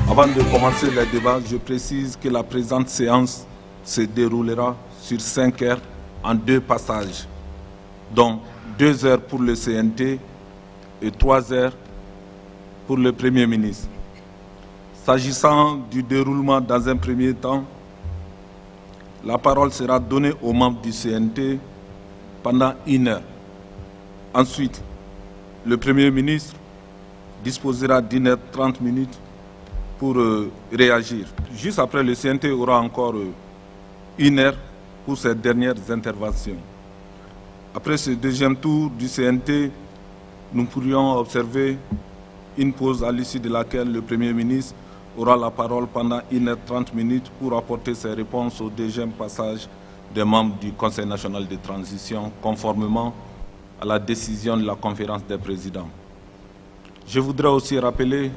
Avant de commencer les débats, je précise que la présente séance se déroulera sur 5 heures en 2 passages, dont 2 heures pour le CNT et 3 heures pour le Premier ministre. S'agissant du déroulement dans un premier temps, la parole sera donnée aux membres du CNT pendant 1 heure. Ensuite, le Premier ministre disposera d'1 heure 30 minutes pour réagir. Juste après, le CNT aura encore 1 heure pour ses dernières interventions. Après ce deuxième tour du CNT, nous pourrions observer une pause à l'issue de laquelle le Premier ministre aura la parole pendant 1 heure 30 minutes pour apporter ses réponses au deuxième passage des membres du Conseil national de transition, conformément à la décision de la conférence des présidents. Je voudrais aussi rappeler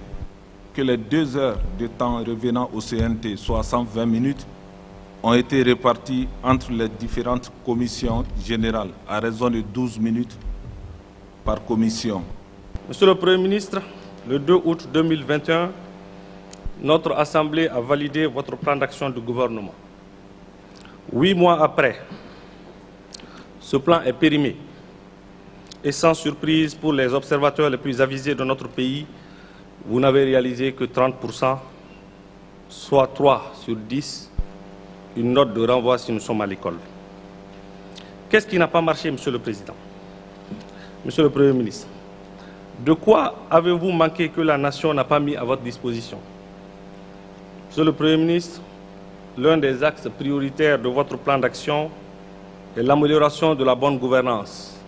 que les 2 heures de temps revenant au CNT, soit 120 minutes, ont été réparties entre les différentes commissions générales à raison de 12 minutes par commission. Monsieur le Premier ministre, le 2 août 2021, notre Assemblée a validé votre plan d'action du gouvernement. 8 mois après, ce plan est périmé et sans surprise pour les observateurs les plus avisés de notre pays, vous n'avez réalisé que 30%, soit 3 sur 10, une note de renvoi si nous sommes à l'école. Qu'est-ce qui n'a pas marché, Monsieur le Président? Monsieur le Premier ministre, de quoi avez-vous manqué que la nation n'a pas mis à votre disposition? Monsieur le Premier ministre, l'un des axes prioritaires de votre plan d'action est l'amélioration de la bonne gouvernance.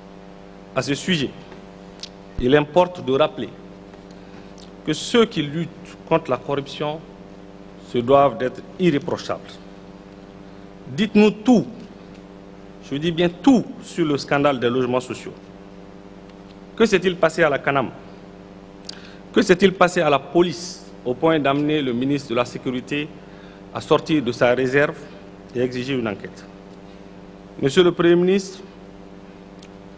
À ce sujet, il importe de rappeler que ceux qui luttent contre la corruption se doivent d'être irréprochables. Dites-nous tout, je dis bien tout, sur le scandale des logements sociaux. Que s'est-il passé à la CANAM? Que s'est-il passé à la police au point d'amener le ministre de la Sécurité à sortir de sa réserve et exiger une enquête? Monsieur le Premier ministre,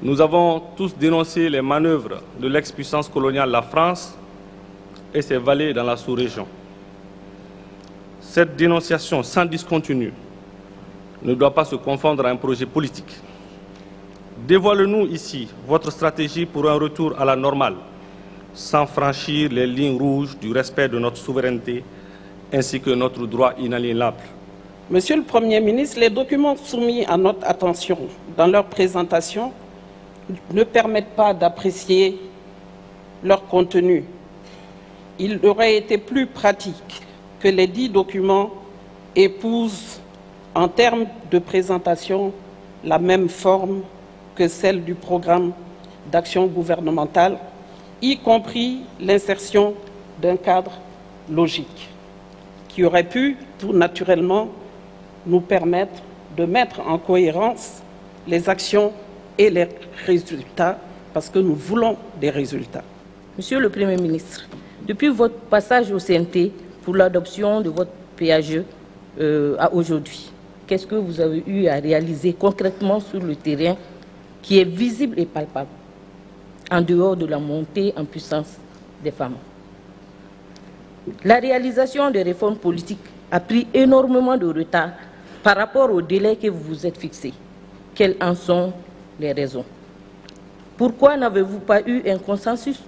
nous avons tous dénoncé les manœuvres de l'ex-puissance coloniale, la France, et ses vallées dans la sous-région. Cette dénonciation sans discontinu ne doit pas se confondre à un projet politique. Dévoilez-nous ici votre stratégie pour un retour à la normale, sans franchir les lignes rouges du respect de notre souveraineté ainsi que notre droit inaliénable. Monsieur le Premier ministre, les documents soumis à notre attention dans leur présentation ne permettent pas d'apprécier leur contenu. Il aurait été plus pratique que les 10 documents épousent en termes de présentation la même forme que celle du programme d'action gouvernementale, y compris l'insertion d'un cadre logique qui aurait pu tout naturellement nous permettre de mettre en cohérence les actions et les résultats, parce que nous voulons des résultats. Monsieur le Premier ministre, depuis votre passage au CNT pour l'adoption de votre PAGE à aujourd'hui, qu'est-ce que vous avez eu à réaliser concrètement sur le terrain qui est visible et palpable, en dehors de la montée en puissance des femmes? La réalisation des réformes politiques a pris énormément de retard par rapport au délai que vous vous êtes fixé. Quelles en sont les raisons? Pourquoi n'avez-vous pas eu un consensus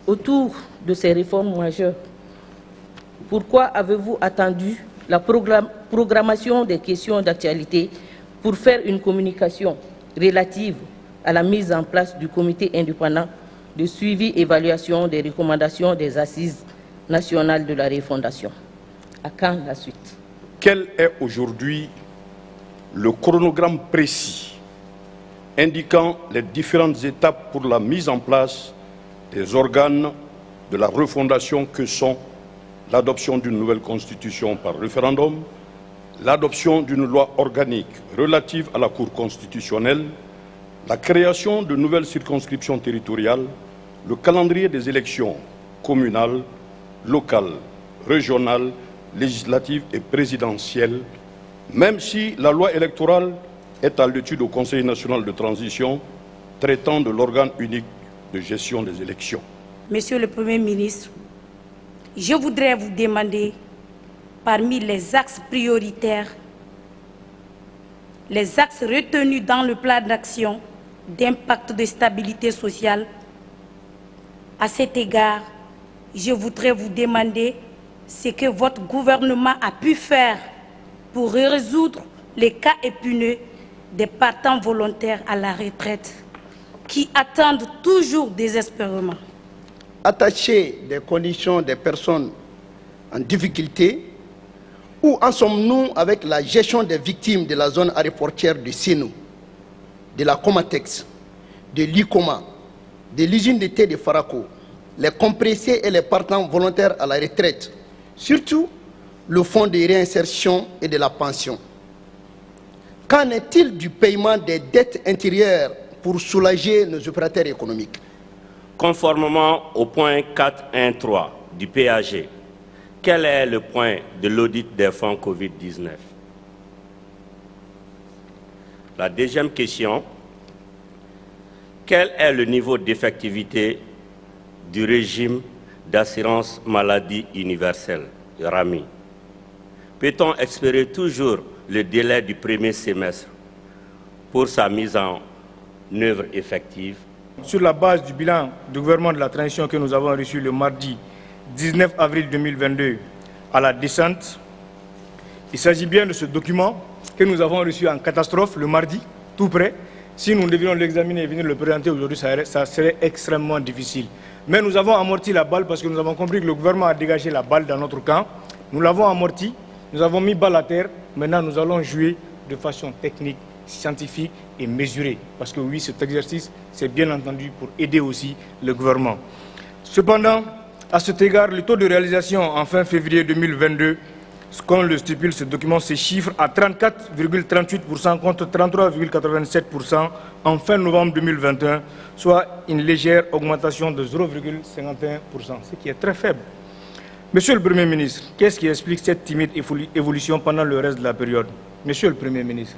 autour de ces réformes majeures? Pourquoi avez-vous attendu la programmation des questions d'actualité pour faire une communication relative à la mise en place du comité indépendant de suivi et évaluation des recommandations des assises nationales de la refondation? À quand la suite? Quel est aujourd'hui le chronogramme précis indiquant les différentes étapes pour la mise en place des organes de la refondation que sont l'adoption d'une nouvelle constitution par référendum, l'adoption d'une loi organique relative à la Cour constitutionnelle, la création de nouvelles circonscriptions territoriales, le calendrier des élections communales, locales, régionales, législatives et présidentielles, même si la loi électorale est à l'étude au Conseil national de transition traitant de l'organe unique de gestion des élections. Monsieur le Premier ministre, je voudrais vous demander, parmi les axes prioritaires, les axes retenus dans le plan d'action d'impact de stabilité sociale. À cet égard, je voudrais vous demander ce que votre gouvernement a pu faire pour résoudre les cas épineux des partants volontaires à la retraite qui attendent toujours désespérément. Attacher des conditions des personnes en difficulté, où en sommes-nous avec la gestion des victimes de la zone aéroportière de Sénou, de la Comatex, de l'ICOMA, de l'usine de thé de Faraco, les compressés et les partants volontaires à la retraite, surtout le fonds de réinsertion et de la pension. Qu'en est-il du paiement des dettes intérieures pour soulager nos opérateurs économiques? Conformément au point 4.1.3 du PAG, quel est le point de l'audit des fonds Covid-19? La deuxième question, quel est le niveau d'effectivité du régime d'assurance maladie universelle, RAMI? Peut-on espérer toujours le délai du premier semestre pour sa mise en œuvre effective? Sur la base du bilan du gouvernement de la transition que nous avons reçu le mardi 19 avril 2022 à la descente, il s'agit bien de ce document que nous avons reçu en catastrophe le mardi, tout près. Si nous devions l'examiner et venir le présenter aujourd'hui, ça serait extrêmement difficile. Mais nous avons amorti la balle parce que nous avons compris que le gouvernement a dégagé la balle dans notre camp. Nous l'avons amorti, nous avons mis balle à terre. Maintenant, nous allons jouer de façon technique, scientifique et mesurée. Parce que oui, cet exercice, c'est bien entendu pour aider aussi le gouvernement. Cependant, à cet égard, le taux de réalisation en fin février 2022, comme le stipule ce document, se chiffre à 34,38% contre 33,87% en fin novembre 2021, soit une légère augmentation de 0,51%, ce qui est très faible. Monsieur le Premier ministre, qu'est-ce qui explique cette timide évolution pendant le reste de la période? Monsieur le Premier ministre,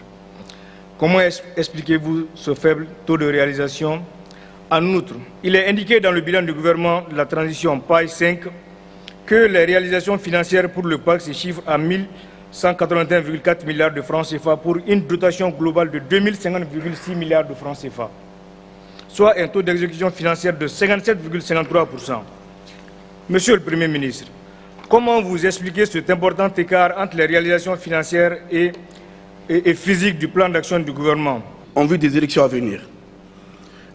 comment expliquez-vous ce faible taux de réalisation? En outre, il est indiqué dans le bilan du gouvernement de la transition, page 5, que les réalisations financières pour le PAC se chiffrent à 1181,4 milliards de francs CFA pour une dotation globale de 2050,6 milliards de francs CFA, soit un taux d'exécution financière de 57,53%. Monsieur le Premier ministre, comment vous expliquez cet important écart entre les réalisations financières et physiques du plan d'action du gouvernement? En vue des élections à venir,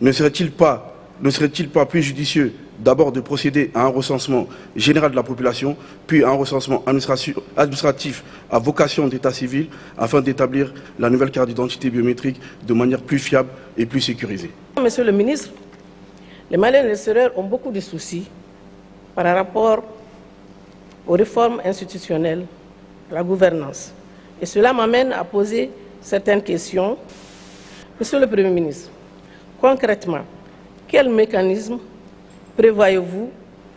ne serait-il pas plus judicieux d'abord de procéder à un recensement général de la population, puis à un recensement administratif à vocation d'état civil, afin d'établir la nouvelle carte d'identité biométrique de manière plus fiable et plus sécurisée? Monsieur le ministre, les Maliens et les Sérères ont beaucoup de soucis par rapport aux réformes institutionnelles, à la gouvernance. Et cela m'amène à poser certaines questions. Monsieur le Premier ministre, concrètement, quel mécanisme prévoyez-vous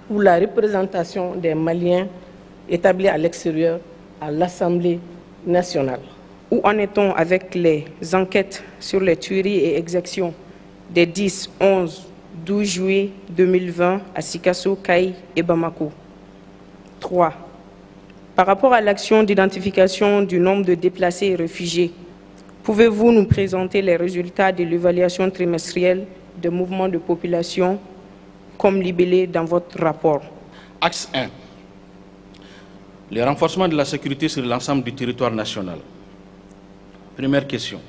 pour la représentation des Maliens établis à l'extérieur à l'Assemblée nationale? Où en est-on avec les enquêtes sur les tueries et exactions des 10, 11, 12 juillet 2020 à Sikasso, Kaï et Bamako? 3. Par rapport à l'action d'identification du nombre de déplacés et réfugiés, pouvez-vous nous présenter les résultats de l'évaluation trimestrielle des mouvements de population comme libellé dans votre rapport? Axe 1. Le renforcement de la sécurité sur l'ensemble du territoire national. Première question.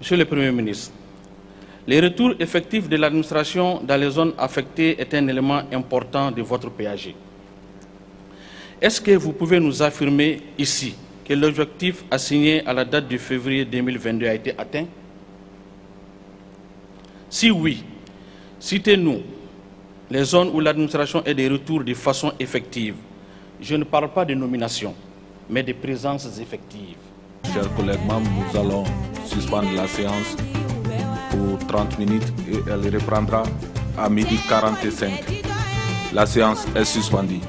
Monsieur le Premier ministre, les retours effectifs de l'administration dans les zones affectées est un élément important de votre PAG. Est-ce que vous pouvez nous affirmer ici que l'objectif assigné à la date de février 2022 a été atteint? Si oui, citez-nous les zones où l'administration est des retours de façon effective. Je ne parle pas de nomination, mais de présences effectives. Chers collègues membres, nous allons suspendre la séance pour 30 minutes et elle reprendra à 12h45. La séance est suspendue.